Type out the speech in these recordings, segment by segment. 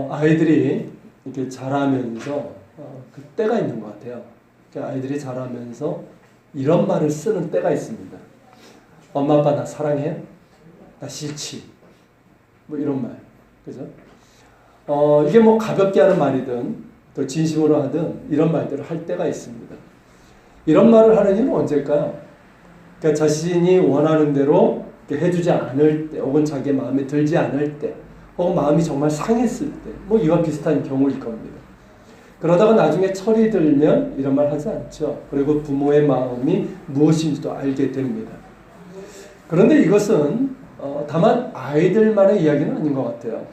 아이들이 이렇게 자라면서 그 때가 있는 것 같아요. 그러니까 아이들이 자라면서 이런 말을 쓰는 때가 있습니다. 엄마 아빠 나 사랑해? 나 싫지. 뭐 이런 말. 그죠? 이게 뭐 가볍게 하는 말이든 또 진심으로 하든 이런 말들을 할 때가 있습니다. 이런 말을 하는 이유는 언제일까요? 그러니까 자신이 원하는 대로 해주지 않을 때, 혹은 자기의 마음에 들지 않을 때, 혹은 마음이 정말 상했을 때, 뭐 이와 비슷한 경우일 겁니다. 그러다가 나중에 철이 들면 이런 말 하지 않죠. 그리고 부모의 마음이 무엇인지도 알게 됩니다. 그런데 이것은 다만 아이들만의 이야기는 아닌 것 같아요.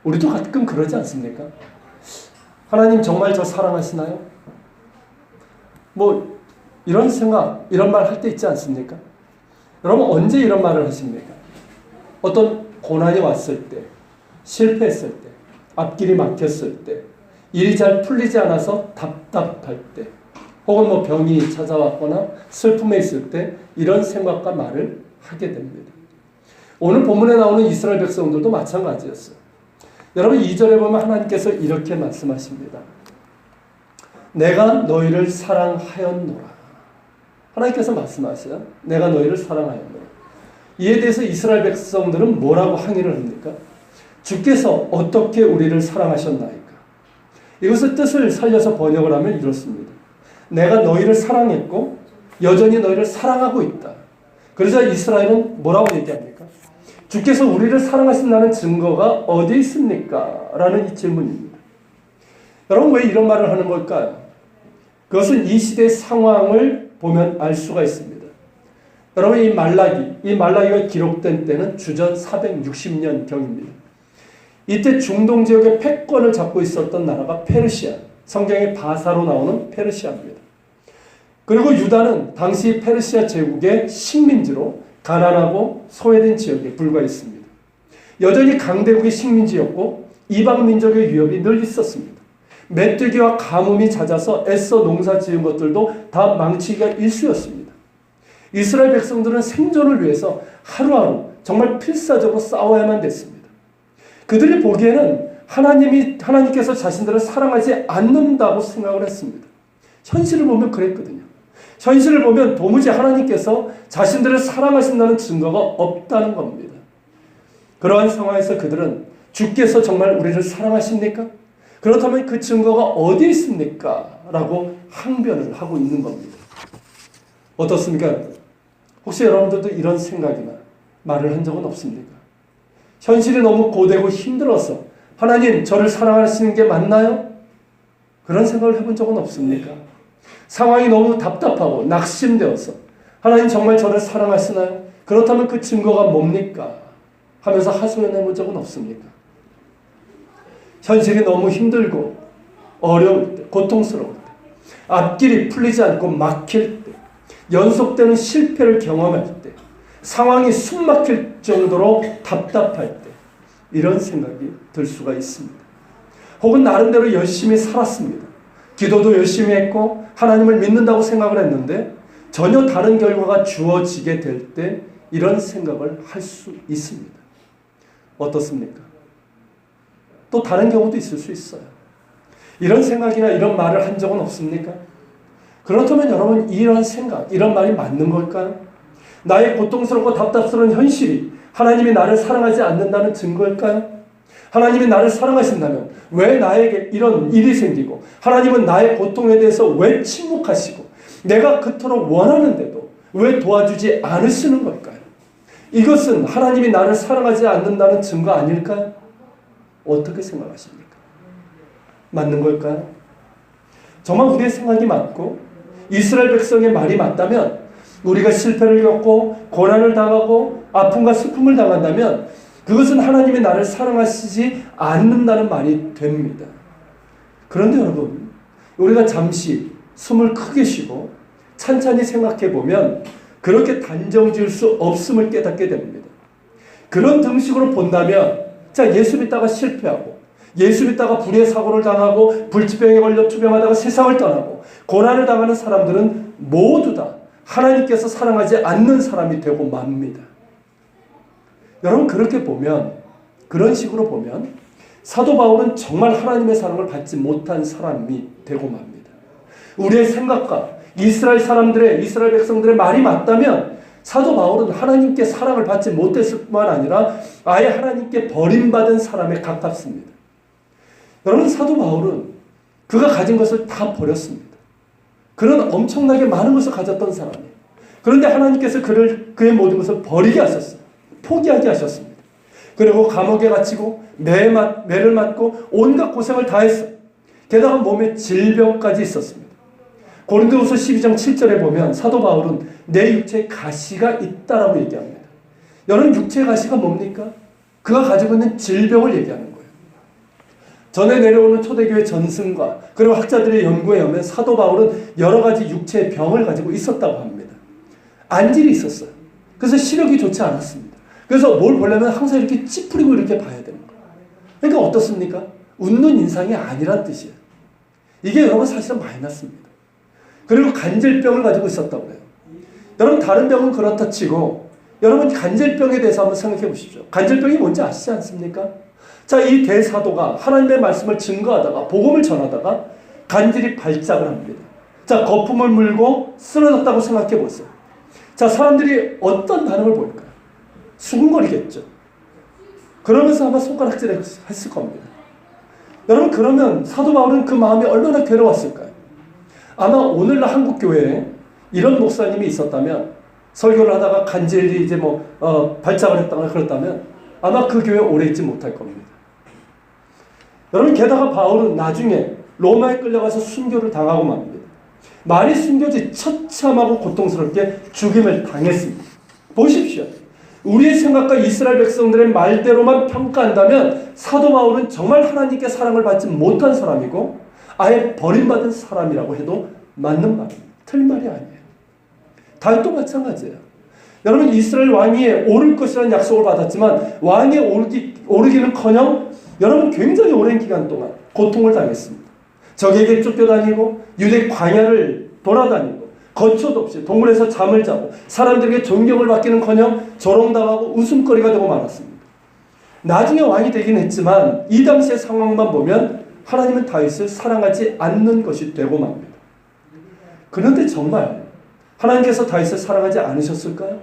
우리도 가끔 그러지 않습니까? 하나님 정말 저 사랑하시나요? 뭐 이런 생각, 이런 말 할 때 있지 않습니까? 여러분 언제 이런 말을 하십니까? 어떤 고난이 왔을 때, 실패했을 때, 앞길이 막혔을 때, 일이 잘 풀리지 않아서 답답할 때, 혹은 뭐 병이 찾아왔거나 슬픔에 있을 때 이런 생각과 말을 하게 됩니다. 오늘 본문에 나오는 이스라엘 백성들도 마찬가지였어요. 여러분 2절에 보면 하나님께서 이렇게 말씀하십니다. 내가 너희를 사랑하였노라. 하나님께서 말씀하세요. 내가 너희를 사랑하였노라. 이에 대해서 이스라엘 백성들은 뭐라고 항의를 합니까? 주께서 어떻게 우리를 사랑하셨나이까? 이것의 뜻을 살려서 번역을 하면 이렇습니다. 내가 너희를 사랑했고 여전히 너희를 사랑하고 있다. 그러자 이스라엘은 뭐라고 얘기합니까? 주께서 우리를 사랑하신다는 증거가 어디 있습니까? 라는 이 질문입니다. 여러분 왜 이런 말을 하는 걸까요? 그것은 이 시대의 상황을 보면 알 수가 있습니다. 여러분 이 말라기가 기록된 때는 주전 460년 경입니다. 이때 중동 지역의 패권을 잡고 있었던 나라가 페르시아, 성경의 바사로 나오는 페르시아입니다. 그리고 유다는 당시 페르시아 제국의 식민지로 가난하고 소외된 지역에 불과했습니다. 여전히 강대국의 식민지였고 이방 민족의 위협이 늘 있었습니다. 메뚜기와 가뭄이 잦아서 애써 농사 지은 것들도 다 망치기가 일쑤였습니다. 이스라엘 백성들은 생존을 위해서 하루하루 정말 필사적으로 싸워야만 됐습니다. 그들이 보기에는 하나님께서 자신들을 사랑하지 않는다고 생각을 했습니다. 현실을 보면 그랬거든요. 현실을 보면 도무지 하나님께서 자신들을 사랑하신다는 증거가 없다는 겁니다. 그러한 상황에서 그들은 주께서 정말 우리를 사랑하십니까? 그렇다면 그 증거가 어디 있습니까? 라고 항변을 하고 있는 겁니다. 어떻습니까? 혹시 여러분들도 이런 생각이나 말을 한 적은 없습니까? 현실이 너무 고되고 힘들어서 하나님 저를 사랑하시는 게 맞나요? 그런 생각을 해본 적은 없습니까? 상황이 너무 답답하고 낙심되어서 하나님 정말 저를 사랑하시나요? 그렇다면 그 증거가 뭡니까? 하면서 하소연해본 적은 없습니까? 현실이 너무 힘들고 어려울 때, 고통스러울 때, 앞길이 풀리지 않고 막힐 때, 연속되는 실패를 경험할 때, 상황이 숨막힐 정도로 답답할 때 이런 생각이 들 수가 있습니다. 혹은 나름대로 열심히 살았습니다. 기도도 열심히 했고 하나님을 믿는다고 생각을 했는데 전혀 다른 결과가 주어지게 될 때 이런 생각을 할 수 있습니다. 어떻습니까? 또 다른 경우도 있을 수 있어요. 이런 생각이나 이런 말을 한 적은 없습니까? 그렇다면 여러분 이런 생각, 이런 말이 맞는 걸까요? 나의 고통스럽고 답답스러운 현실이 하나님이 나를 사랑하지 않는다는 증거일까요? 하나님이 나를 사랑하신다면 왜 나에게 이런 일이 생기고 하나님은 나의 고통에 대해서 왜 침묵하시고 내가 그토록 원하는데도 왜 도와주지 않으시는 걸까요? 이것은 하나님이 나를 사랑하지 않는다는 증거 아닐까요? 어떻게 생각하십니까? 맞는 걸까요? 정말 우리의 생각이 맞고 이스라엘 백성의 말이 맞다면 우리가 실패를 겪고 고난을 당하고 아픔과 슬픔을 당한다면 그것은 하나님이 나를 사랑하시지 않는다는 말이 됩니다. 그런데 여러분 우리가 잠시 숨을 크게 쉬고 찬찬히 생각해 보면 그렇게 단정 지을 수 없음을 깨닫게 됩니다. 그런 등식으로 본다면 자 예수 믿다가 실패하고 예수 믿다가 불의의 사고를 당하고 불치병에 걸려 투병하다가 세상을 떠나고 고난을 당하는 사람들은 모두 다 하나님께서 사랑하지 않는 사람이 되고 맙니다. 여러분 그렇게 보면 그런 식으로 보면 사도 바울은 정말 하나님의 사랑을 받지 못한 사람이 되고 맙니다. 우리의 생각과 이스라엘 백성들의 말이 맞다면 사도 바울은 하나님께 사랑을 받지 못했을 뿐만 아니라 아예 하나님께 버림받은 사람에 가깝습니다. 여러분, 사도 바울은 그가 가진 것을 다 버렸습니다. 그는 엄청나게 많은 것을 가졌던 사람이에요. 그런데 하나님께서 그의 모든 것을 버리게 하셨어요. 포기하게 하셨습니다. 그리고 감옥에 갇히고 매를 맞고 온갖 고생을 다 했어요. 게다가 몸에 질병까지 있었습니다. 고린도후서 12장 7절에 보면 사도 바울은 내 육체에 가시가 있다라고 얘기합니다. 여러분, 육체의 가시가 뭡니까? 그가 가지고 있는 질병을 얘기하는 거예요. 전에 내려오는 초대교회 전승과 그리고 학자들의 연구에 의하면 사도 바울은 여러 가지 육체의 병을 가지고 있었다고 합니다. 안질이 있었어요. 그래서 시력이 좋지 않았습니다. 그래서 뭘 보려면 항상 이렇게 찌푸리고 이렇게 봐야 되는 거예요. 그러니까 어떻습니까? 웃는 인상이 아니란 뜻이에요. 이게 여러분 사실은 마이너스입니다. 그리고 간질병을 가지고 있었다고 해요. 여러분, 다른 병은 그렇다 치고 여러분 간질병에 대해서 한번 생각해 보십시오. 간질병이 뭔지 아시지 않습니까? 자, 이 대사도가 하나님의 말씀을 증거하다가 복음을 전하다가 간질이 발작을 합니다. 자, 거품을 물고 쓰러졌다고 생각해 보세요. 자, 사람들이 어떤 반응을 보일까요? 수근거리겠죠. 그러면서 아마 손가락질 했을 겁니다. 여러분, 그러면 사도 바울은 그 마음이 얼마나 괴로웠을까요? 아마 오늘날 한국 교회에 이런 목사님이 있었다면, 설교를 하다가 간질이 이제 발작을 했다거나 그렇다면 아마 그 교회에 오래 있지 못할 겁니다. 여러분, 게다가 바울은 나중에 로마에 끌려가서 순교를 당하고 맙니다. 말이 순교지 처참하고 고통스럽게 죽임을 당했습니다. 보십시오. 우리의 생각과 이스라엘 백성들의 말대로만 평가한다면 사도 바울은 정말 하나님께 사랑을 받지 못한 사람이고 아예 버림받은 사람이라고 해도 맞는 말입니다. 틀린 말이 아니에요. 다윗도 마찬가지예요. 여러분, 이스라엘 왕위에 오를 것이라는 약속을 받았지만 왕위에 오르기는커녕 여러분 굉장히 오랜 기간 동안 고통을 당했습니다. 적에게 쫓겨다니고 유대 광야를 돌아다니고 거처도 없이 동굴에서 잠을 자고 사람들에게 존경을 받기는커녕 조롱당하고 웃음거리가 되고 말았습니다. 나중에 왕이 되긴 했지만 이 당시의 상황만 보면 하나님은 다윗을 사랑하지 않는 것이 되고 맙니다. 그런데 정말 하나님께서 다윗을 사랑하지 않으셨을까요?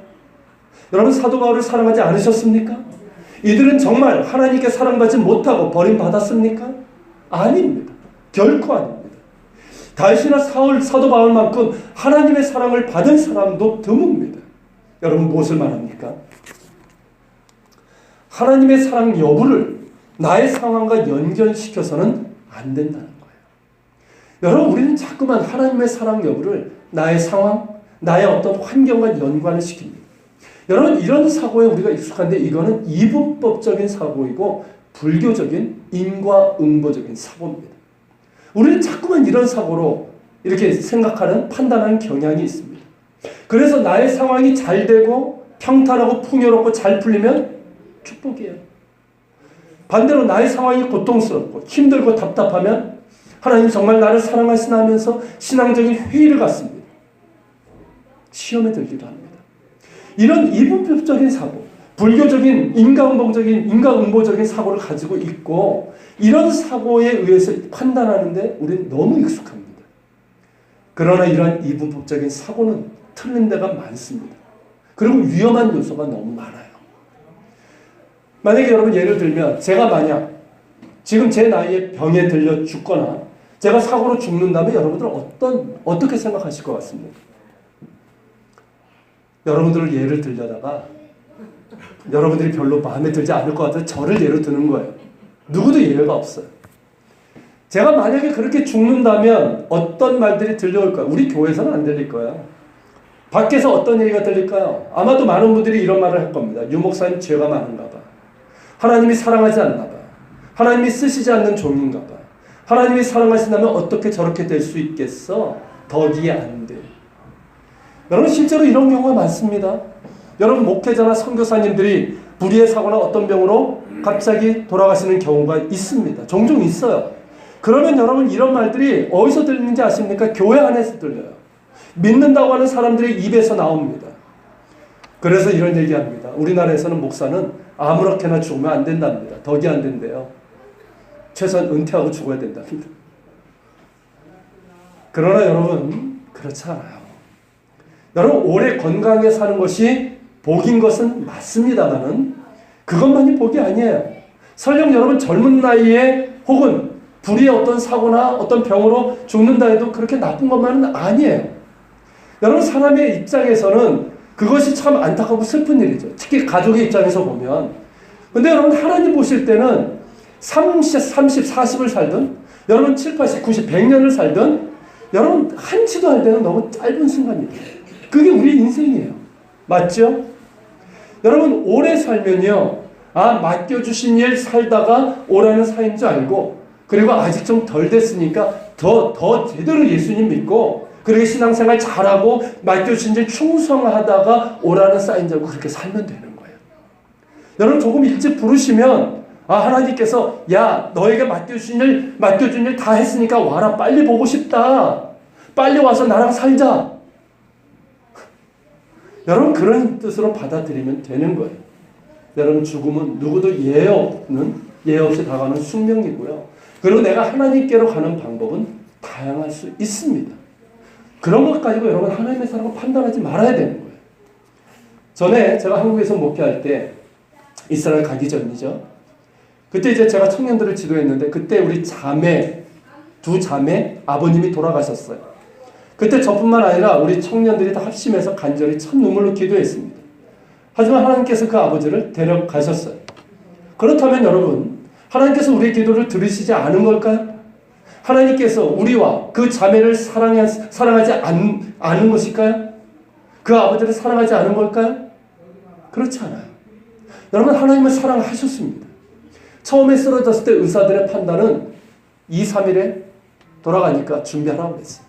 여러분, 사도 바울을 사랑하지 않으셨습니까? 이들은 정말 하나님께 사랑받지 못하고 버림받았습니까? 아닙니다. 결코 아닙니다. 다윗이나 사도 바울만큼 하나님의 사랑을 받은 사람도 드뭅니다. 여러분, 무엇을 말합니까? 하나님의 사랑 여부를 나의 상황과 연결시켜서는 안 된다는 거예요. 여러분, 우리는 자꾸만 하나님의 사랑 여부를 나의 상황, 나의 어떤 환경과 연관을 시킵니다. 여러분, 이런 사고에 우리가 익숙한데 이거는 이분법적인 사고이고 불교적인 인과응보적인 사고입니다. 우리는 자꾸만 이런 사고로 이렇게 생각하는, 판단하는 경향이 있습니다. 그래서 나의 상황이 잘 되고 평탄하고 풍요롭고 잘 풀리면 축복이에요. 반대로 나의 상황이 고통스럽고 힘들고 답답하면 하나님 정말 나를 사랑하시나 하면서 신앙적인 회의를 갖습니다. 시험에 들기도 합니다. 이런 이분법적인 사고, 불교적인 인과응보적인 사고를 가지고 있고 이런 사고에 의해서 판단하는데 우리는 너무 익숙합니다. 그러나 이러한 이분법적인 사고는 틀린 데가 많습니다. 그리고 위험한 요소가 너무 많아요. 만약에 여러분 예를 들면 제가 만약 지금 제 나이에 병에 들려 죽거나 제가 사고로 죽는다면 여러분들은 어떻게 생각하실 것 같습니까? 여러분들을 예를 들려다가 여러분들이 별로 마음에 들지 않을 것 같아서 저를 예로 드는 거예요. 누구도 예외가 없어요. 제가 만약에 그렇게 죽는다면 어떤 말들이 들려올까요? 우리 교회에서는 안 들릴 거예요. 밖에서 어떤 얘기가 들릴까요? 아마도 많은 분들이 이런 말을 할 겁니다. 유 목사님 죄가 많은가 봐. 하나님이 사랑하지 않나 봐. 하나님이 쓰시지 않는 종인가 봐. 하나님이 사랑하신다면 어떻게 저렇게 될 수 있겠어? 덕이 안 돼. 여러분, 실제로 이런 경우가 많습니다. 여러분, 목회자나 선교사님들이 불의의 사고나 어떤 병으로 갑자기 돌아가시는 경우가 있습니다. 종종 있어요. 그러면 여러분, 이런 말들이 어디서 들리는지 아십니까? 교회 안에서 들려요. 믿는다고 하는 사람들의 입에서 나옵니다. 그래서 이런 얘기합니다. 우리나라에서는 목사는 아무렇게나 죽으면 안 된답니다. 덕이 안 된대요. 최소한 은퇴하고 죽어야 된답니다. 그러나 여러분 그렇지 않아요. 여러분 오래 건강하게 사는 것이 복인 것은 맞습니다만은 그것만이 복이 아니에요. 설령 여러분 젊은 나이에 혹은 불의의 어떤 사고나 어떤 병으로 죽는다 해도 그렇게 나쁜 것만은 아니에요. 여러분 사람의 입장에서는 그것이 참 안타깝고 슬픈 일이죠. 특히 가족의 입장에서 보면. 근데 여러분 하나님 보실 때는 30, 40을 살든 여러분 7, 80, 90, 100년을 살든 여러분 한치도 할 때는 너무 짧은 순간이에요. 그게 우리 인생이에요. 맞죠? 여러분 오래 살면요. 맡겨주신 일 살다가 오라는 사이인 줄 알고 그리고 아직 좀 덜 됐으니까 더 제대로 예수님 믿고 그리고 신앙생활 잘하고 맡겨주신 일 충성하다가 오라는 사이인 줄 알고 그렇게 살면 되는 거예요. 여러분 조금 일찍 부르시면 하나님께서 야 너에게 맡겨준 일 다 했으니까 와라 빨리 보고 싶다. 빨리 와서 나랑 살자. 여러분 그런 뜻으로 받아들이면 되는 거예요. 여러분 죽음은 누구도 예외 없이 다가오는 숙명이고요. 그리고 내가 하나님께로 가는 방법은 다양할 수 있습니다. 그런 것 가지고 여러분 하나님의 사랑을 판단하지 말아야 되는 거예요. 전에 제가 한국에서 목회할 때 이스라엘 가기 전이죠. 그때 이제 제가 청년들을 지도했는데 그때 우리 두 자매 아버님이 돌아가셨어요. 그때 저뿐만 아니라 우리 청년들이 다 합심해서 간절히 첫 눈물로 기도했습니다. 하지만 하나님께서 그 아버지를 데려가셨어요. 그렇다면 여러분 하나님께서 우리의 기도를 들으시지 않은 걸까요? 하나님께서 우리와 그 자매를 사랑하지 않은 것일까요? 그 아버지를 사랑하지 않은 걸까요? 그렇지 않아요. 여러분 하나님을 사랑하셨습니다. 처음에 쓰러졌을 때 의사들의 판단은 2, 3일에 돌아가니까 준비하라고 그랬어요.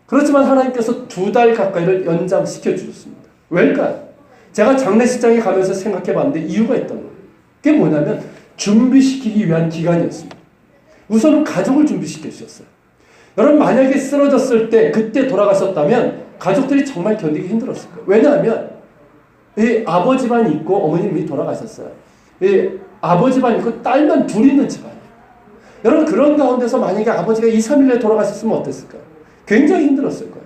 그렇지만 하나님께서 2달 가까이를 연장시켜 주셨습니다. 왜일까요? 제가 장례식장에 가면서 생각해 봤는데 이유가 있던 거예요. 그게 뭐냐면 준비시키기 위한 기간이었습니다. 우선은 가족을 준비시켜 주셨어요. 여러분 만약에 쓰러졌을 때 그때 돌아가셨다면 가족들이 정말 견디기 힘들었을 거예요. 왜냐하면 이 아버지만 있고 어머님이 돌아가셨어요. 이 아버지만 있고 딸만 둘 있는 집안이에요. 여러분 그런 가운데서 만약에 아버지가 2, 3일에 돌아가셨으면 어땠을까요? 굉장히 힘들었을 거예요.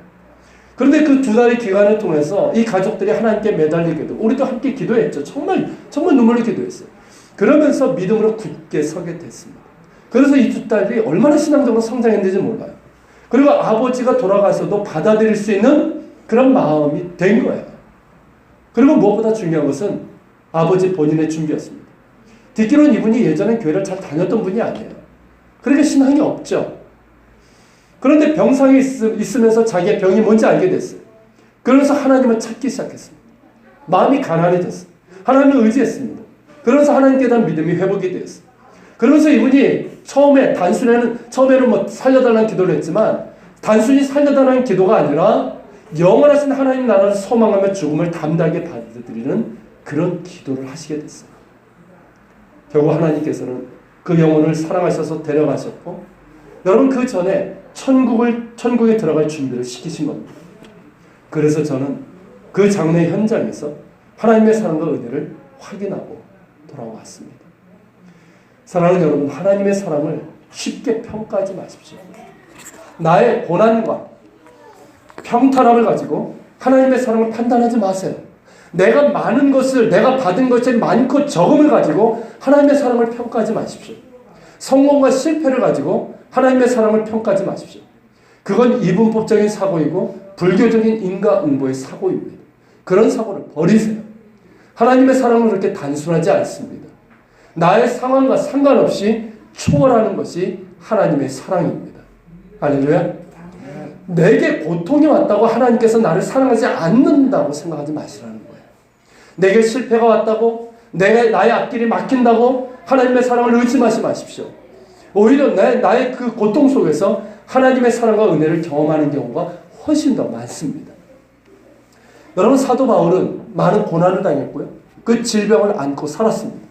그런데 그 2달의 기간을 통해서 이 가족들이 하나님께 매달리게도 우리도 함께 기도했죠. 정말 눈물로 기도했어요. 그러면서 믿음으로 굳게 서게 됐습니다. 그래서 이 2딸이 얼마나 신앙적으로 성장했는지 몰라요. 그리고 아버지가 돌아가서도 받아들일 수 있는 그런 마음이 된 거예요. 그리고 무엇보다 중요한 것은 아버지 본인의 준비였습니다. 듣기로는 이분이 예전에 교회를 잘 다녔던 분이 아니에요. 그러니까 신앙이 없죠. 그런데 병상에 있으면서 자기의 병이 뭔지 알게 됐어요. 그러면서 하나님을 찾기 시작했습니다. 마음이 가난해졌어요. 하나님을 의지했습니다. 그러면서 하나님께 대한 믿음이 회복이 되었어요. 그러면서 이분이 처음에는 뭐 살려달라는 기도를 했지만 단순히 살려달라는 기도가 아니라 영원하신 하나님 나라를 소망하며 죽음을 담대하게 받아들이는 그런 기도를 하시게 됐어요. 결국 하나님께서는 그 영혼을 사랑하셔서 데려가셨고 여러분 그 전에 천국에 들어갈 준비를 시키신 겁니다. 그래서 저는 그 장례 현장에서 하나님의 사랑과 은혜를 확인하고 돌아왔습니다. 사랑하는 여러분, 하나님의 사랑을 쉽게 평가하지 마십시오. 나의 고난과 평탄함을 가지고 하나님의 사랑을 판단하지 마세요. 내가 받은 것의 많고 적음을 가지고 하나님의 사랑을 평가하지 마십시오. 성공과 실패를 가지고 하나님의 사랑을 평가하지 마십시오. 그건 이분법적인 사고이고 불교적인 인과응보의 사고입니다. 그런 사고를 버리세요. 하나님의 사랑은 그렇게 단순하지 않습니다. 나의 상황과 상관없이 초월하는 것이 하나님의 사랑입니다. 할렐루야. 내게 고통이 왔다고 하나님께서 나를 사랑하지 않는다고 생각하지 마시라는 거예요. 내게 실패가 왔다고 나의 앞길이 막힌다고 하나님의 사랑을 의심하지 마십시오. 오히려 나의 그 고통 속에서 하나님의 사랑과 은혜를 경험하는 경우가 훨씬 더 많습니다. 여러분 사도 바울은 많은 고난을 당했고요. 그 질병을 안고 살았습니다.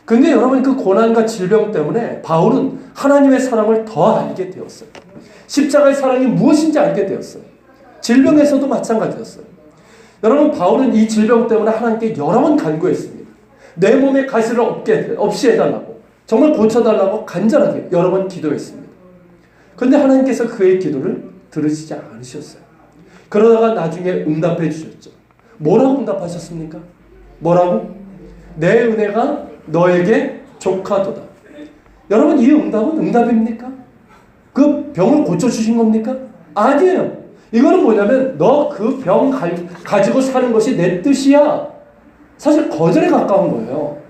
근데 여러분 그 고난과 질병 때문에 바울은 하나님의 사랑을 더 알게 되었어요. 십자가의 사랑이 무엇인지 알게 되었어요. 질병에서도 마찬가지였어요. 여러분 바울은 이 질병 때문에 하나님께 여러 번 간구했습니다. 내 몸에 가시를 없이 해달라고 정말 고쳐달라고 간절하게 여러 번 기도했습니다. 그런데 하나님께서 그의 기도를 들으시지 않으셨어요. 그러다가 나중에 응답해 주셨죠. 뭐라고 응답하셨습니까? 뭐라고? 내 은혜가 너에게 족하도다. 여러분, 이 응답은 응답입니까? 그 병을 고쳐주신 겁니까? 아니에요. 이거는 뭐냐면 너 그 병 가지고 사는 것이 내 뜻이야. 사실 거절에 가까운 거예요.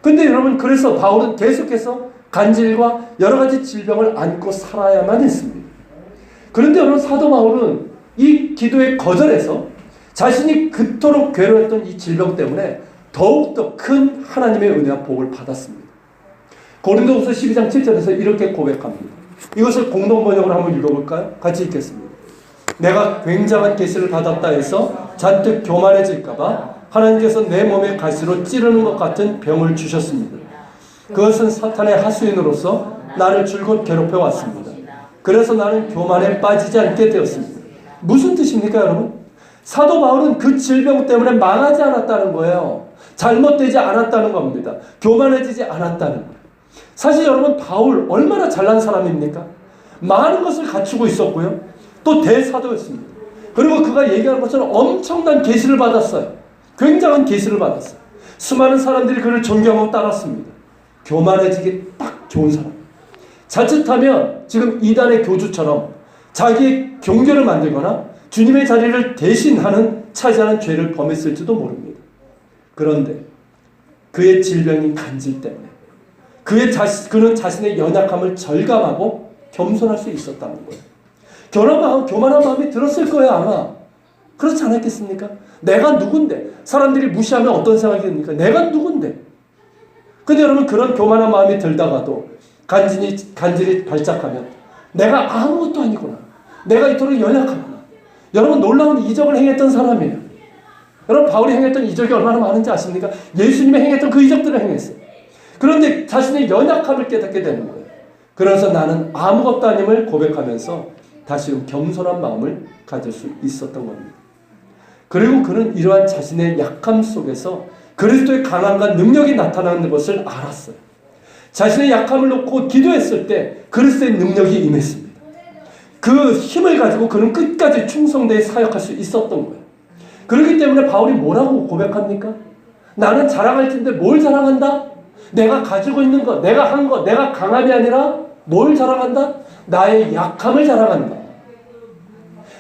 근데 여러분, 그래서 바울은 계속해서 간질과 여러 가지 질병을 안고 살아야만 했습니다. 그런데 여러분, 사도 바울은 이 기도에 거절해서 자신이 그토록 괴로웠던 이 질병 때문에 더욱더 큰 하나님의 은혜와 복을 받았습니다. 고린도후서 12장 7절에서 이렇게 고백합니다. 이것을 공동 번역으로 한번 읽어볼까요? 같이 읽겠습니다. 내가 굉장한 계시를 받았다 해서 잔뜩 교만해질까 봐 하나님께서 내 몸에 가시로 찌르는 것 같은 병을 주셨습니다. 그것은 사탄의 하수인으로서 나를 줄곧 괴롭혀 왔습니다. 그래서 나는 교만에 빠지지 않게 되었습니다. 무슨 뜻입니까, 여러분? 사도 바울은 그 질병 때문에 망하지 않았다는 거예요. 잘못되지 않았다는 겁니다. 교만해지지 않았다는 거예요. 사실 여러분, 바울 얼마나 잘난 사람입니까? 많은 것을 갖추고 있었고요. 또 대사도였습니다. 그리고 그가 얘기하는 것처럼 엄청난 계시를 받았어요. 굉장한 계시를 받았어요. 수많은 사람들이 그를 존경하고 따랐습니다. 교만해지기 딱 좋은 사람. 자칫하면 지금 이단의 교주처럼 자기의 경계를 만들거나 주님의 자리를 대신하는 차지하는 죄를 범했을지도 모릅니다. 그런데 그의 질병인 간질 때문에 그는 자신의 연약함을 절감하고 겸손할 수 있었다는 거예요. 교만한 마음이 들었을 거예요, 아마. 그렇지 않았겠습니까? 내가 누군데? 사람들이 무시하면 어떤 생각이 듭니까? 내가 누군데? 근데 여러분, 그런 교만한 마음이 들다가도 간질이 발작하면 내가 아무것도 아니구나. 내가 이토록 연약하구나. 여러분, 놀라운 이적을 행했던 사람이에요. 여러분, 바울이 행했던 이적이 얼마나 많은지 아십니까? 예수님이 행했던 그 이적들을 행했어요. 그런데 자신의 연약함을 깨닫게 되는 거예요. 그래서 나는 아무것도 아님을 고백하면서 다시금 겸손한 마음을 가질 수 있었던 겁니다. 그리고 그는 이러한 자신의 약함 속에서 그리스도의 강함과 능력이 나타나는 것을 알았어요. 자신의 약함을 놓고 기도했을 때 그리스도의 능력이 임했습니다. 그 힘을 가지고 그는 끝까지 충성되게 사역할 수 있었던 거예요. 그렇기 때문에 바울이 뭐라고 고백합니까? 나는 자랑할 텐데 뭘 자랑한다? 내가 가지고 있는 것, 내가 한 것, 내가 강함이 아니라 뭘 자랑한다? 나의 약함을 자랑한다.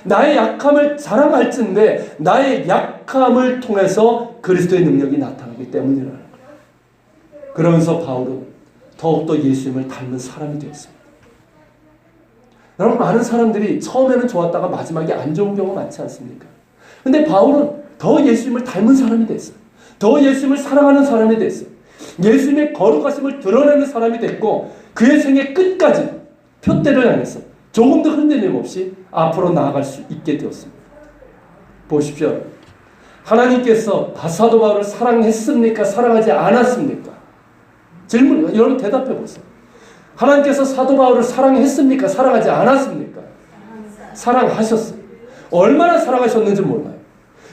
나의 약함을 자랑할진데 나의 약함을 통해서 그리스도의 능력이 나타나기 때문이라는 거예요. 그러면서 바울은 더욱더 예수님을 닮은 사람이 되었습니다. 여러분, 많은 사람들이 처음에는 좋았다가 마지막에 안 좋은 경우 많지 않습니까? 근데 바울은 더 예수님을 닮은 사람이 됐어요. 더 예수님을 사랑하는 사람이 됐어요. 예수님의 거룩하심을 드러내는 사람이 됐고 그의 생애 끝까지 표대를 향해서 조금도 흔들림 없이 앞으로 나아갈 수 있게 되었습니다. 보십시오. 하나님께서 사도 바울을 사랑했습니까? 사랑하지 않았습니까? 질문이에요. 여러분, 대답해 보세요. 하나님께서 사도 바울을 사랑했습니까? 사랑하지 않았습니까? 사랑하셨어요. 얼마나 사랑하셨는지 몰라요.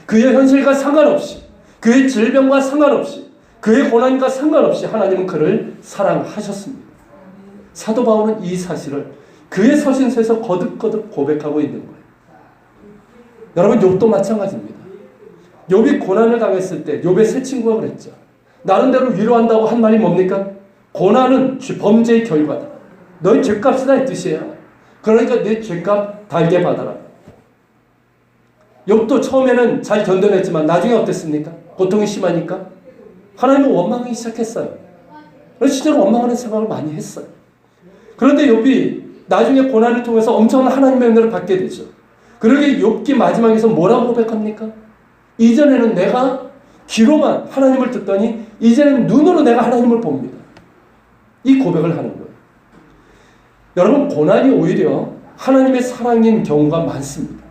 그의 현실과 상관없이, 그의 질병과 상관없이, 그의 고난과 상관없이 하나님은 그를 사랑하셨습니다. 사도 바울은 이 사실을 그의 서신서에서 거듭거듭 고백하고 있는 거예요. 여러분, 욥도 마찬가지입니다. 욥이 고난을 당했을 때 욥의 세 친구가 그랬죠. 나름대로 위로한다고 한 말이 뭡니까? 고난은 범죄의 결과다. 너희 죄값이다, 이 뜻이에요. 그러니까 내 죄값 달게 받아라. 욥도 처음에는 잘 견뎌냈지만 나중에 어땠습니까? 고통이 심하니까 하나님을 원망하기 시작했어요. 그래서 실제로 원망하는 생각을 많이 했어요. 그런데 욥이 나중에 고난을 통해서 엄청난 하나님의 은혜를 받게 되죠. 그러게 욥기 마지막에서 뭐라고 고백합니까? 이전에는 내가 귀로만 하나님을 듣더니 이제는 눈으로 내가 하나님을 봅니다. 이 고백을 하는 거예요. 여러분, 고난이 오히려 하나님의 사랑인 경우가 많습니다.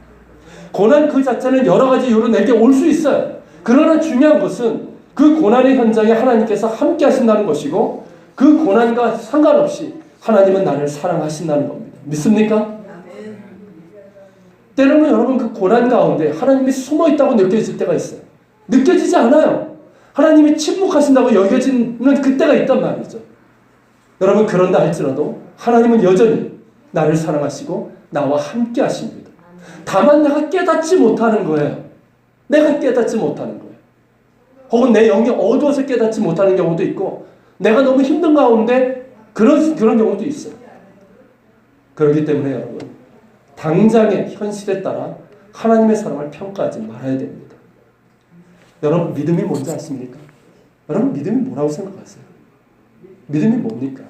고난 그 자체는 여러 가지 이유로 내게 올 수 있어요. 그러나 중요한 것은 그 고난의 현장에 하나님께서 함께 하신다는 것이고 그 고난과 상관없이 하나님은 나를 사랑하신다는 겁니다. 믿습니까? 때로는 여러분, 그 고난 가운데 하나님이 숨어 있다고 느껴질 때가 있어요. 느껴지지 않아요. 하나님이 침묵하신다고 여겨지는 그때가 있단 말이죠. 여러분 그런다 할지라도 하나님은 여전히 나를 사랑하시고 나와 함께 하십니다. 다만 내가 깨닫지 못하는 거예요. 내가 깨닫지 못하는 거예요. 혹은 내 영이 어두워서 깨닫지 못하는 경우도 있고 내가 너무 힘든 가운데 그런 경우도 있어요. 그렇기 때문에 여러분 당장의 현실에 따라 하나님의 사랑을 평가하지 말아야 됩니다. 여러분 믿음이 뭔지 아십니까? 여러분 믿음이 뭐라고 생각하세요? 믿음이 뭡니까?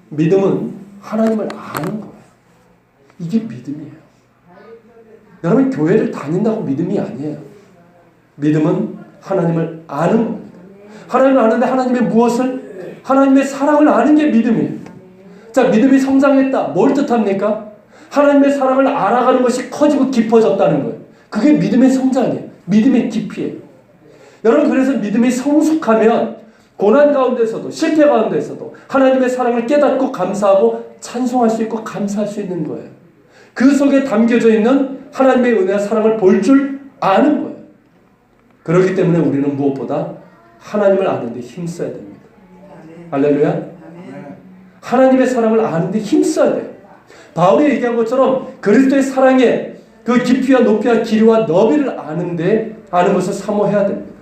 믿음은 하나님을 아는 거예요. 이게 믿음이에요. 여러분 교회를 다닌다고 믿음이 아니에요. 믿음은 하나님을 아는 겁니다. 하나님을 아는데 하나님의 무엇을? 하나님의 사랑을 아는 게 믿음이에요. 자, 믿음이 성장했다. 뭘 뜻합니까? 하나님의 사랑을 알아가는 것이 커지고 깊어졌다는 거예요. 그게 믿음의 성장이에요. 믿음의 깊이에요. 여러분 그래서 믿음이 성숙하면 고난 가운데서도 실패 가운데서도 하나님의 사랑을 깨닫고 감사하고 찬송할 수 있고 감사할 수 있는 거예요. 그 속에 담겨져 있는 하나님의 은혜와 사랑을 볼 줄 아는 거예요. 그렇기 때문에 우리는 무엇보다 하나님을 아는 데 힘써야 됩니다. 할렐루야. 하나님의 사랑을 아는 데 힘써야 돼요. 바울이 얘기한 것처럼 그리스도의 사랑의 그 깊이와 높이와 길이와 너비를 아는 것을 사모해야 됩니다.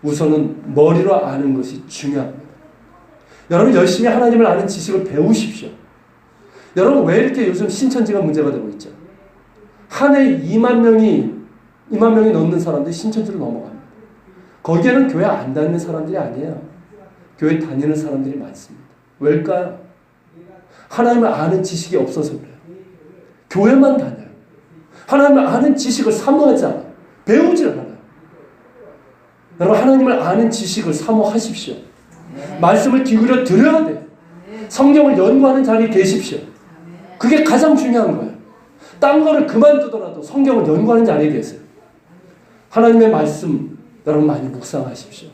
우선은 머리로 아는 것이 중요합니다. 여러분 열심히 하나님을 아는 지식을 배우십시오. 여러분 왜 이렇게 요즘 신천지가 문제가 되고 있죠? 한 해 2만 명이 넘는 사람들이 신천지로 넘어갑니다. 거기에는 교회 안 다니는 사람들이 아니에요. 교회 다니는 사람들이 많습니다. 왜일까요? 하나님을 아는 지식이 없어서 그래요. 교회만 다녀요. 하나님을 아는 지식을 사모하지 않아요. 배우질 않아요. 여러분 하나님을 아는 지식을 사모하십시오. 말씀을 기울여 들어야 돼요. 성경을 연구하는 자리에 계십시오. 그게 가장 중요한 거예요. 딴 거를 그만두더라도 성경을 연구하는 자리에 계세요. 하나님의 말씀 여러분 많이 묵상하십시오.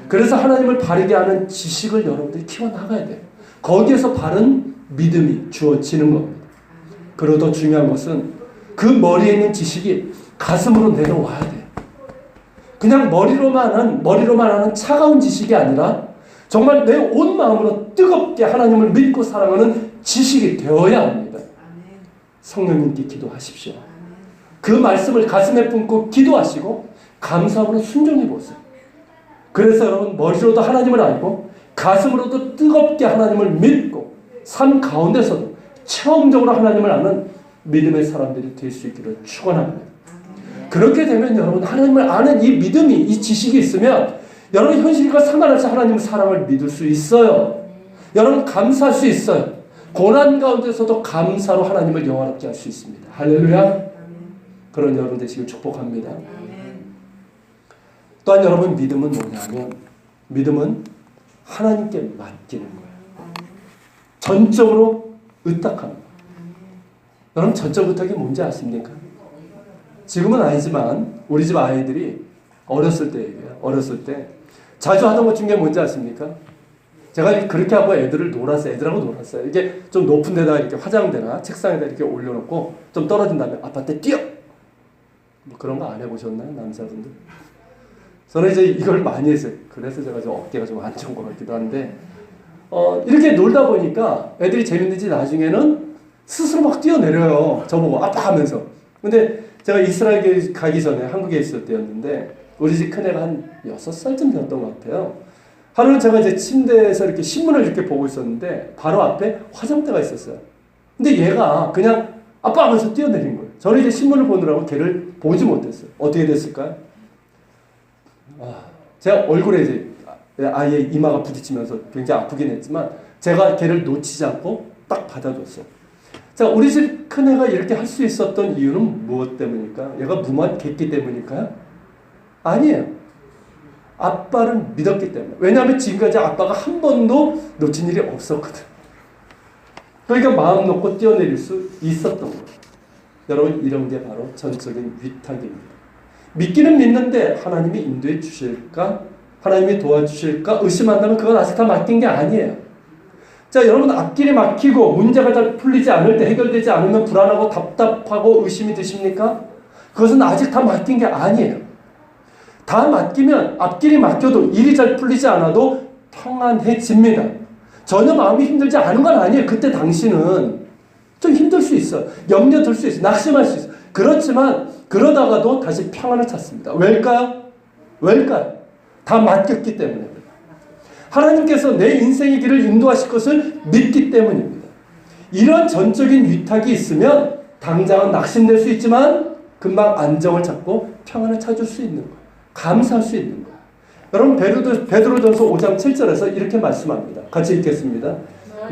그래서 하나님을 바르게 아는 지식을 여러분들이 키워나가야 돼요. 거기에서 바른 믿음이 주어지는 겁니다. 그리고 더 중요한 것은 그 머리에 있는 지식이 가슴으로 내려와야 돼요. 그냥 머리로만 하는 차가운 지식이 아니라 정말 내 온 마음으로 뜨겁게 하나님을 믿고 사랑하는 지식이 되어야 합니다. 성령님께 기도하십시오. 그 말씀을 가슴에 품고 기도하시고 감사함으로 순종해 보세요. 그래서 여러분 머리로도 하나님을 알고 가슴으로도 뜨겁게 하나님을 믿고 삶 가운데서도 체험적으로 하나님을 아는 믿음의 사람들이 될 수 있기를 축원합니다. 그렇게 되면 여러분 하나님을 아는 이 믿음이 이 지식이 있으면 여러분 현실과 상관없이 하나님의 사랑을 믿을 수 있어요. 여러분 감사할 수 있어요. 고난 가운데서도 감사로 하나님을 영화롭게 할 수 있습니다. 할렐루야. 그런 여러분 되시길 축복합니다. 또한 여러분 믿음은 뭐냐면 믿음은 하나님께 맡기는 거예요. 전적으로 의탁하는 거예요. 여러분 전적 의탁이 뭔지 아십니까? 지금은 아니지만 우리 집 아이들이 어렸을 때 얘기해요. 어렸을 때 자주 하던 것 중에 뭔지 아십니까? 제가 그렇게 하고 애들하고 놀았어요. 이게 좀 높은 데다가 이렇게 화장대나 책상에다 이렇게 올려놓고 좀 떨어진 다음에 아파트에 뛰어! 뭐 그런 거 안 해보셨나요? 남자분들? 저는 이제 이걸 많이 했어요. 그래서 제가 좀 어깨가 좀 안 좋은 것 같기도 한데, 이렇게 놀다 보니까 애들이 재밌는지 나중에는 스스로 막 뛰어내려요. 저보고 아빠 하면서. 근데 제가 이스라엘 가기 전에 한국에 있을 때였는데, 우리 집 큰애가 한 6살쯤 되었던 것 같아요. 하루는 제가 이제 침대에서 이렇게 신문을 이렇게 보고 있었는데, 바로 앞에 화장대가 있었어요. 근데 얘가 그냥 아빠 하면서 뛰어내린 거예요. 저는 이제 신문을 보느라고 걔를 보지 못했어요. 어떻게 됐을까요? 제가 얼굴에 이제 아이의 이마가 부딪히면서 굉장히 아프긴 했지만 제가 걔를 놓치지 않고 딱 받아줬어요. 자, 우리 집 큰애가 이렇게 할 수 있었던 이유는 무엇 때문일까? 얘가 무모했기 때문일까요? 아니에요. 아빠를 믿었기 때문에. 왜냐하면 지금까지 아빠가 한 번도 놓친 일이 없었거든. 그러니까 마음 놓고 뛰어내릴 수 있었던 거예요. 여러분 이런 게 바로 전적인 위탁입니다. 믿기는 믿는데 하나님이 인도해 주실까? 하나님이 도와주실까? 의심한다면 그건 아직 다 맡긴 게 아니에요. 자, 여러분 앞길이 막히고 문제가 잘 풀리지 않을 때 해결되지 않으면 불안하고 답답하고 의심이 드십니까? 그것은 아직 다 맡긴 게 아니에요. 다 맡기면 앞길이 막혀도 일이 잘 풀리지 않아도 평안해집니다. 전혀 마음이 힘들지 않은 건 아니에요. 그때 당시는 좀 힘들 수 있어요. 염려 들 수 있어요. 낙심할 수 있어요. 그렇지만 그러다가도 다시 평안을 찾습니다. 왜일까요? 왜일까요? 다 맡겼기 때문에. 하나님께서 내 인생의 길을 인도하실 것을 믿기 때문입니다. 이런 전적인 위탁이 있으면 당장은 낙심될 수 있지만 금방 안정을 찾고 평안을 찾을 수 있는 거예요. 감사할 수 있는 거예요. 여러분 베드로전서 5장 7절에서 이렇게 말씀합니다. 같이 읽겠습니다.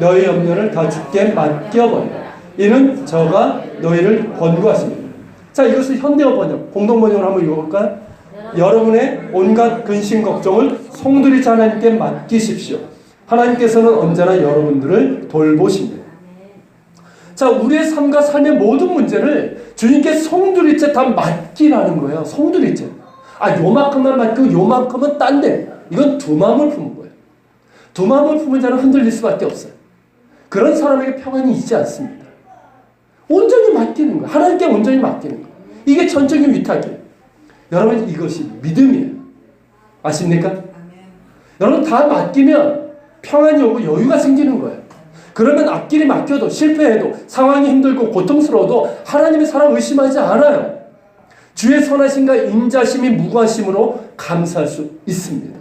너희 염려를 다 주께 맡겨버리라. 이는 저가 너희를 권고하십니다. 자, 이것을 현대어 번역, 공동 번역을 한번 읽어볼까요? 여러분의 온갖 근심 걱정을 송두리째 하나님께 맡기십시오. 하나님께서는 언제나 여러분들을 돌보십니다. 자, 우리의 삶과 삶의 모든 문제를 주님께 송두리째 다 맡기라는 거예요. 송두리째. 요만큼만 맡기고 요만큼은 딴 데. 이건 두 마음을 품은 거예요. 두 마음을 품은 자는 흔들릴 수밖에 없어요. 그런 사람에게 평안이 있지 않습니다. 온전히 맡기는 거예요. 하나님께 온전히 맡기는 거예요. 이게 전적인 위탁이에요. 여러분, 이것이 믿음이에요. 아십니까? 여러분, 다 맡기면 평안이 오고 여유가 생기는 거예요. 그러면 앞길이 막혀도 실패해도 상황이 힘들고 고통스러워도 하나님의 사랑 의심하지 않아요. 주의 선하심과 인자심이 무관심으로 감사할 수 있습니다.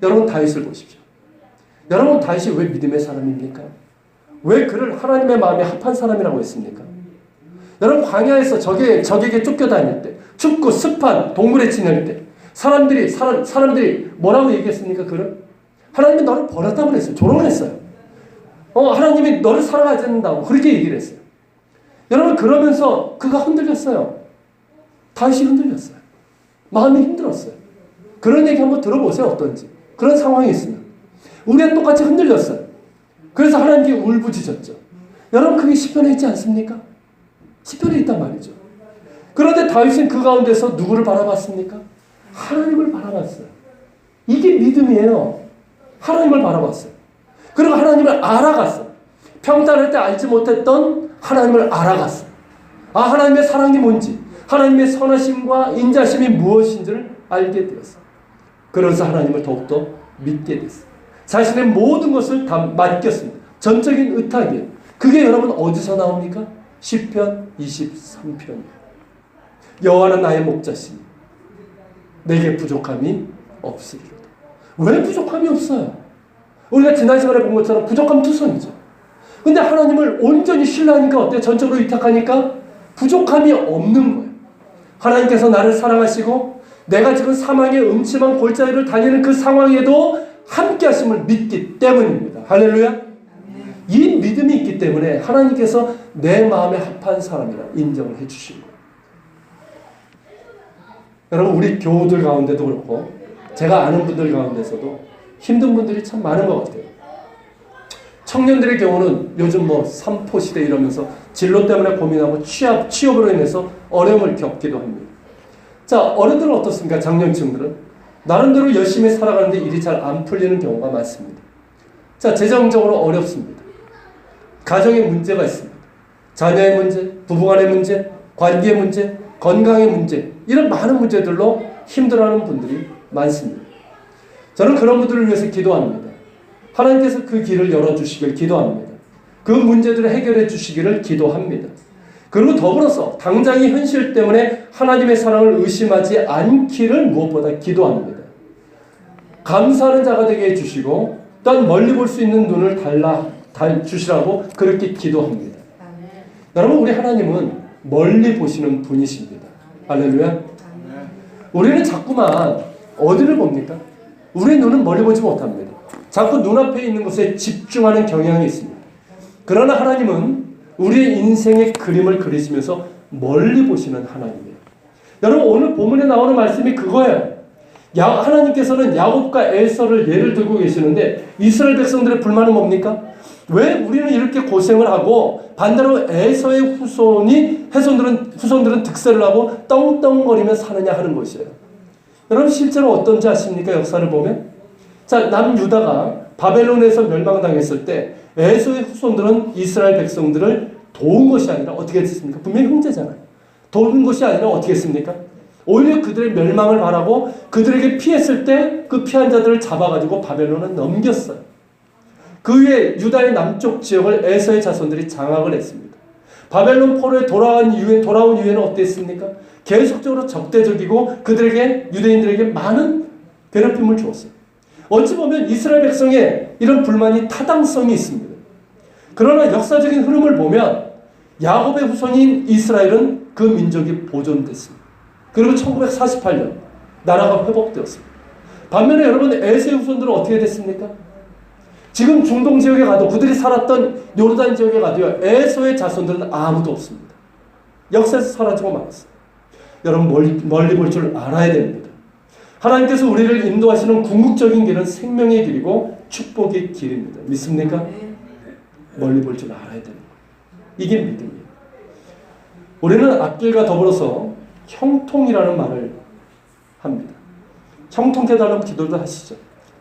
여러분, 다윗을 보십시오. 여러분, 다윗이 왜 믿음의 사람입니까? 왜 그를 하나님의 마음에 합한 사람이라고 했습니까? 여러분, 광야에서 적에게 쫓겨다닐 때, 춥고 습한 동굴에 지낼 때 사람들이 뭐라고 얘기했습니까? 그를? 하나님이 너를 버렸다고 그랬어요. 조롱했어요. 하나님이 너를 사랑하지 않는다고 그렇게 얘기를 했어요. 여러분, 그러면서 그가 흔들렸어요. 다윗이 흔들렸어요. 마음이 힘들었어요. 그런 얘기 한번 들어보세요. 어떤지. 그런 상황이 있으면. 우리가 똑같이 흔들렸어요. 그래서 하나님께 울부짖었죠. 여러분, 그게 시편에 있지 않습니까? 시편에 있단 말이죠. 그런데 다윗은 그 가운데서 누구를 바라봤습니까? 하나님을 바라봤어요. 이게 믿음이에요. 하나님을 바라봤어요. 그리고 하나님을 알아갔어요. 평탄할 때 알지 못했던 하나님을 알아갔어요. 하나님의 사랑이 뭔지, 하나님의 선하심과 인자심이 무엇인지를 알게 되었어요. 그래서 하나님을 더욱더 믿게 됐어요. 자신의 모든 것을 다 맡겼습니다. 전적인 의탁이에요. 그게 여러분 어디서 나옵니까? 시편 23편이에요. 여호와는 나의 목자시니 내게 부족함이 없으리로다. 왜 부족함이 없어요? 우리가 지난 시간에 본 것처럼 부족함 투성이죠. 근데 하나님을 온전히 신뢰하니까 어때요? 전적으로 위탁하니까 부족함이 없는 거예요. 하나님께서 나를 사랑하시고 내가 지금 사망의 음침한 골짜기를 다니는 그 상황에도 함께 하심을 믿기 때문입니다. 할렐루야. 이 믿음이 있기 때문에 하나님께서 내 마음에 합한 사람이라 인정을 해주신 거예요. 여러분, 우리 교우들 가운데도 그렇고 제가 아는 분들 가운데서도 힘든 분들이 참 많은 것 같아요. 청년들의 경우는 요즘 삼포시대 이러면서 진로 때문에 고민하고 취업으로 인해서 어려움을 겪기도 합니다. 자, 어른들은 어떻습니까? 장년층들은 나름대로 열심히 살아가는데 일이 잘 안 풀리는 경우가 많습니다. 자, 재정적으로 어렵습니다. 가정에 문제가 있습니다. 자녀의 문제, 부부간의 문제, 관계의 문제, 건강의 문제, 이런 많은 문제들로 힘들어하는 분들이 많습니다. 저는 그런 분들을 위해서 기도합니다. 하나님께서 그 길을 열어주시길 기도합니다. 그 문제들을 해결해 주시기를 기도합니다. 그리고 더불어서 당장의 현실 때문에 하나님의 사랑을 의심하지 않기를 무엇보다 기도합니다. 감사하는 자가 되게 해주시고 또한 멀리 볼 수 있는 눈을 주시라고 그렇게 기도합니다. 여러분, 우리 하나님은 멀리 보시는 분이십니다. 할렐루야. 우리는 자꾸만 어디를 봅니까? 우리의 눈은 멀리 보지 못합니다. 자꾸 눈앞에 있는 것에 집중하는 경향이 있습니다. 그러나 하나님은 우리의 인생의 그림을 그리시면서 멀리 보시는 하나님이에요. 여러분, 오늘 본문에 나오는 말씀이 그거예요. 하나님께서는 야곱과 에서를 예를 들고 계시는데 이스라엘 백성들의 불만은 뭡니까? 왜 우리는 이렇게 고생을 하고 반대로 에서의 후손들은 득세를 하고 떵떵거리며 사느냐 하는 것이에요. 여러분, 실제로 어떤지 아십니까? 역사를 보면 자, 남유다가 바벨론에서 멸망당했을 때 에서의 후손들은 이스라엘 백성들을 도운 것이 아니라 어떻게 했습니까? 분명히 형제잖아요. 도운 것이 아니라 어떻게 했습니까? 오히려 그들의 멸망을 바라고 그들에게 피했을 때 그 피한 자들을 잡아가지고 바벨론은 넘겼어요. 그 위에 유다의 남쪽 지역을 에서의 자손들이 장악을 했습니다. 바벨론 포로에 돌아온 이후에는 어땠습니까? 계속적으로 적대적이고 그들에게 유대인들에게 많은 괴롭힘을 주었어요. 어찌 보면 이스라엘 백성의 이런 불만이 타당성이 있습니다. 그러나 역사적인 흐름을 보면 야곱의 후손인 이스라엘은 그 민족이 보존됐습니다. 그리고 1948년 나라가 회복되었습니다. 반면에 여러분 에서의 후손들은 어떻게 됐습니까? 지금 중동 지역에 가도 그들이 살았던 요르단 지역에 가도요. 에서의 자손들은 아무도 없습니다. 역사에서 사라지고 말았어요. 여러분 멀리 볼 줄 알아야 됩니다. 하나님께서 우리를 인도하시는 궁극적인 길은 생명의 길이고 축복의 길입니다. 믿습니까? 멀리 볼 줄 알아야 됩니다. 이게 믿음이에요. 우리는 앞길과 더불어서 형통이라는 말을 합니다. 형통케 해달라고 기도도 하시죠.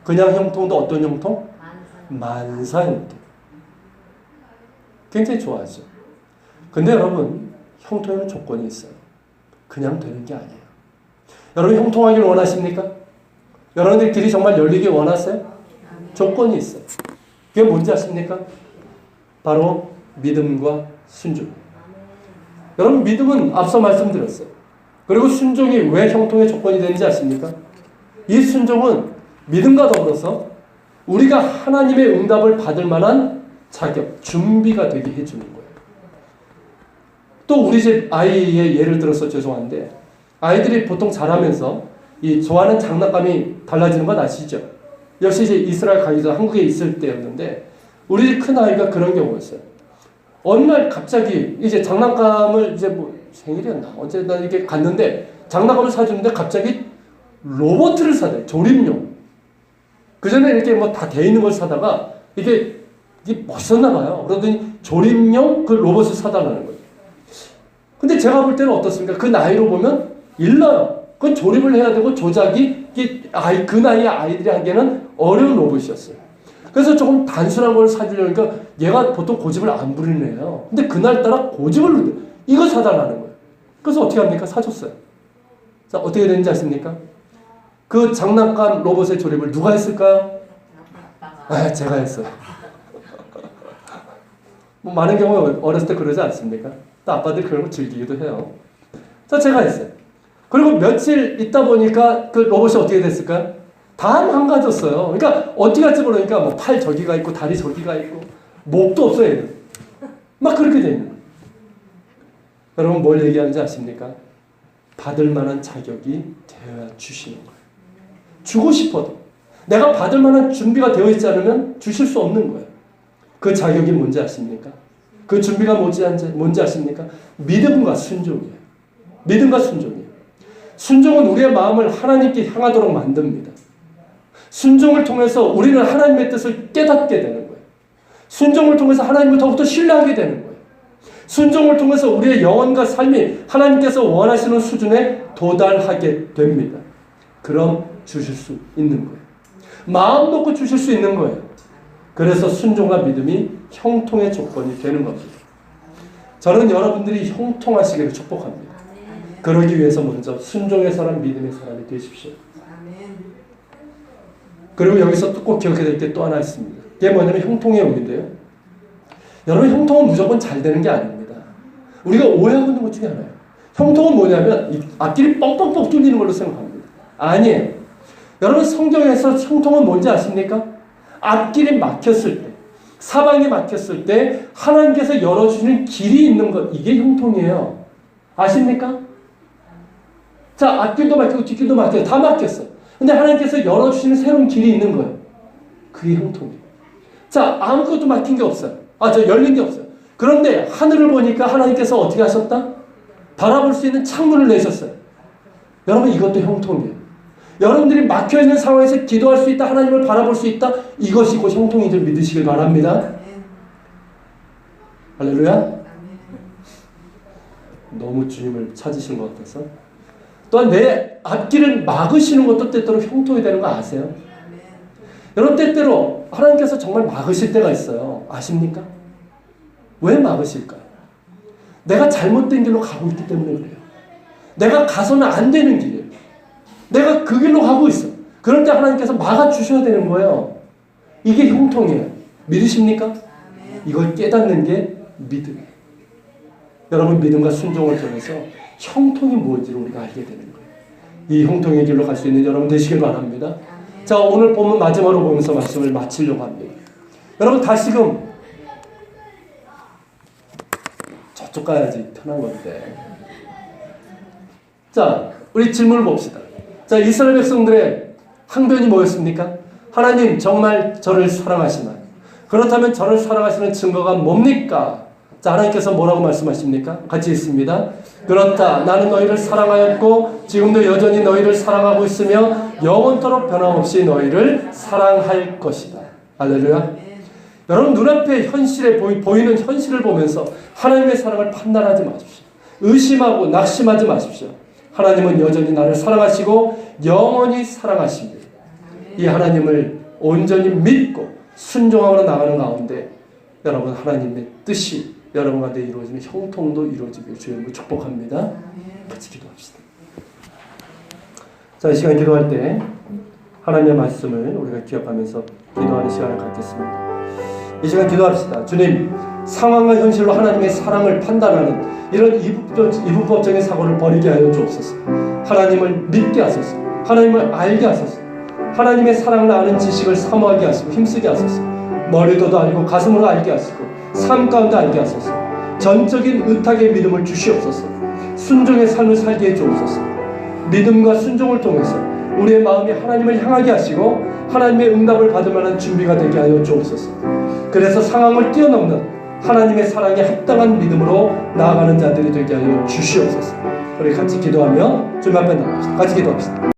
그냥 형통도 어떤 형통? 만사 형통. 굉장히 좋아하죠. 근데 여러분 형통에는 조건이 있어요. 그냥 되는 게 아니에요. 여러분 형통하길 원하십니까? 여러분들 길이 정말 열리길 원하세요? 조건이 있어요. 그게 뭔지 아십니까? 바로 믿음과 순종. 여러분 믿음은 앞서 말씀드렸어요. 그리고 순종이 왜 형통의 조건이 되는지 아십니까? 이 순종은 믿음과 더불어서 우리가 하나님의 응답을 받을 만한 자격, 준비가 되게 해주는 거예요. 또 우리 집 아이의 예를 들어서 죄송한데 아이들이 보통 자라면서 이 좋아하는 장난감이 달라지는 건 아시죠? 역시 이제 이스라엘 가기 전 한국에 있을 때였는데 우리 집 큰 아이가 그런 경우였어요. 어느 날 갑자기 이제 장난감을 이제 뭐 생일이었나 언제나 이렇게 갔는데 장난감을 사주는데 갑자기 로봇을 사대 조립용. 그 전에 이렇게 뭐 다 돼 있는 걸 사다가 이게 멋있었나 봐요. 그러더니 조립용 그 로봇을 사달라는 거예요. 근데 제가 볼 때는 어떻습니까? 그 나이로 보면 일러요. 그건 조립을 해야 되고 조작이 그 나이의 아이들이 하기에는 어려운 로봇이었어요. 그래서 조금 단순한 걸 사주려니까 얘가 보통 고집을 안 부리는 애예요. 근데 그날따라 고집을 이거 사달라는 거예요. 그래서 어떻게 합니까? 사줬어요. 자, 어떻게 되는지 아십니까? 그 장난감 로봇의 조립을 누가 했을까요? 제가 했어요. 뭐 많은 경우 어렸을 때 그러지 않습니까? 또 아빠들이 그런 거 즐기기도 해요. 자, 제가 했어요. 그리고 며칠 있다 보니까 그 로봇이 어떻게 됐을까요? 다 망가졌어요. 그러니까 어떻게 할지 모르니까 뭐 팔 저기가 있고 다리 저기가 있고 목도 없어요. 막 그렇게 돼 있는 거예요. 여러분 뭘 얘기하는지 아십니까? 받을 만한 자격이 되어야 주시는 거예요. 주고 싶어도 내가 받을 만한 준비가 되어 있지 않으면 주실 수 없는 거예요. 그 자격이 뭔지 아십니까? 그 준비가 뭔지 아십니까? 믿음과 순종이에요. 믿음과 순종이에요. 순종은 우리의 마음을 하나님께 향하도록 만듭니다. 순종을 통해서 우리는 하나님의 뜻을 깨닫게 되는 거예요. 순종을 통해서 하나님을 더욱더 신뢰하게 되는 거예요. 순종을 통해서 우리의 영혼과 삶이 하나님께서 원하시는 수준에 도달하게 됩니다. 그럼 주실 수 있는 거예요. 마음 놓고 주실 수 있는 거예요. 그래서 순종과 믿음이 형통의 조건이 되는 겁니다. 저는 여러분들이 형통하시기를 축복합니다. 그러기 위해서 먼저 순종의 사람, 믿음의 사람이 되십시오. 그리고 여기서 또 꼭 기억해야 될 게 또 하나 있습니다. 그게 뭐냐면 형통의 의미인데요. 여러분 형통은 무조건 잘 되는 게 아닙니다. 우리가 오해하고 있는 것 중에 하나예요. 형통은 뭐냐면 이 앞길이 뻥뻥뻥 뚫리는 걸로 생각합니다. 아니에요. 여러분 성경에서 형통은 뭔지 아십니까? 앞길이 막혔을 때, 사방이 막혔을 때 하나님께서 열어주시는 길이 있는 것, 이게 형통이에요. 아십니까? 자, 앞길도 막히고 뒷길도 막혀요. 다 막혔어. 근데 하나님께서 열어주시는 새로운 길이 있는 거예요. 그게 형통이에요. 자, 아무것도 막힌 게 없어요. 열린 게 없어요. 그런데 하늘을 보니까 하나님께서 어떻게 하셨다? 바라볼 수 있는 창문을 내셨어요. 여러분 이것도 형통이에요. 여러분들이 막혀있는 상황에서 기도할 수 있다, 하나님을 바라볼 수 있다, 이것이 곧 형통인 줄 믿으시길 바랍니다. 할렐루야. 너무 주님을 찾으신 것 같아서. 또한 내 앞길을 막으시는 것도 때때로 형통이 되는 거 아세요? 여러분 때때로 하나님께서 정말 막으실 때가 있어요. 아십니까? 왜 막으실까요? 내가 잘못된 길로 가고 있기 때문에 그래요. 내가 가서는 안 되는 길이에요. 내가 그 길로 가고 있어. 그럴 때 하나님께서 막아주셔야 되는 거예요. 이게 형통이에요. 믿으십니까? 이걸 깨닫는 게 믿음이에요. 여러분, 믿음과 순종을 통해서 형통이 무엇인지를 우리가 알게 되는 거예요. 이 형통의 길로 갈 수 있는 여러분 되시길 바랍니다. 자, 오늘 본문 마지막으로 보면서 말씀을 마치려고 합니다. 여러분, 다시금 저쪽 가야지 편한 건데. 자, 우리 질문을 봅시다. 자, 이스라엘 백성들의 항변이 뭐였습니까? 하나님 정말 저를 사랑하시나요? 그렇다면 저를 사랑하시는 증거가 뭡니까? 자, 하나님께서 뭐라고 말씀하십니까? 같이 읽습니다. 그렇다. 나는 너희를 사랑하였고 지금도 여전히 너희를 사랑하고 있으며 영원토록 변함없이 너희를 사랑할 것이다. 할렐루야. 여러분, 눈앞에 현실에 보이는 현실을 보면서 하나님의 사랑을 판단하지 마십시오. 의심하고 낙심하지 마십시오. 하나님은 여전히 나를 사랑하시고 영원히 사랑하십니다. 이 하나님을 온전히 믿고 순종하며 나가는 가운데 여러분, 하나님의 뜻이 여러분 가운데 이루어지는 형통도 이루어지길 주님으로 축복합니다. 같이 기도합시다. 자, 이 시간 기도할 때 하나님의 말씀을 우리가 기억하면서 기도하는 시간을 갖겠습니다. 이 시간 기도합시다. 주님, 상황과 현실로 하나님의 사랑을 판단하는 이런 이분법적인 사고를 버리게 하여 주옵소서. 하나님을 믿게 하소서. 하나님을 알게 하소서. 하나님의 사랑을 아는 지식을 사모하게 하시고 힘쓰게 하소서. 머리로도 알고 가슴으로 알게 하시고 삶 가운데 알게 하소서. 전적인 의탁의 믿음을 주시옵소서. 순종의 삶을 살게 해 주옵소서. 믿음과 순종을 통해서 우리의 마음이 하나님을 향하게 하시고 하나님의 응답을 받을 만한 준비가 되게 하여 주옵소서. 그래서 상황을 뛰어넘는 하나님의 사랑에 합당한 믿음으로 나아가는 자들이 되게 하여 주시옵소서. 우리 같이 기도하며 주님 앞에 나갑시다. 같이 기도합시다.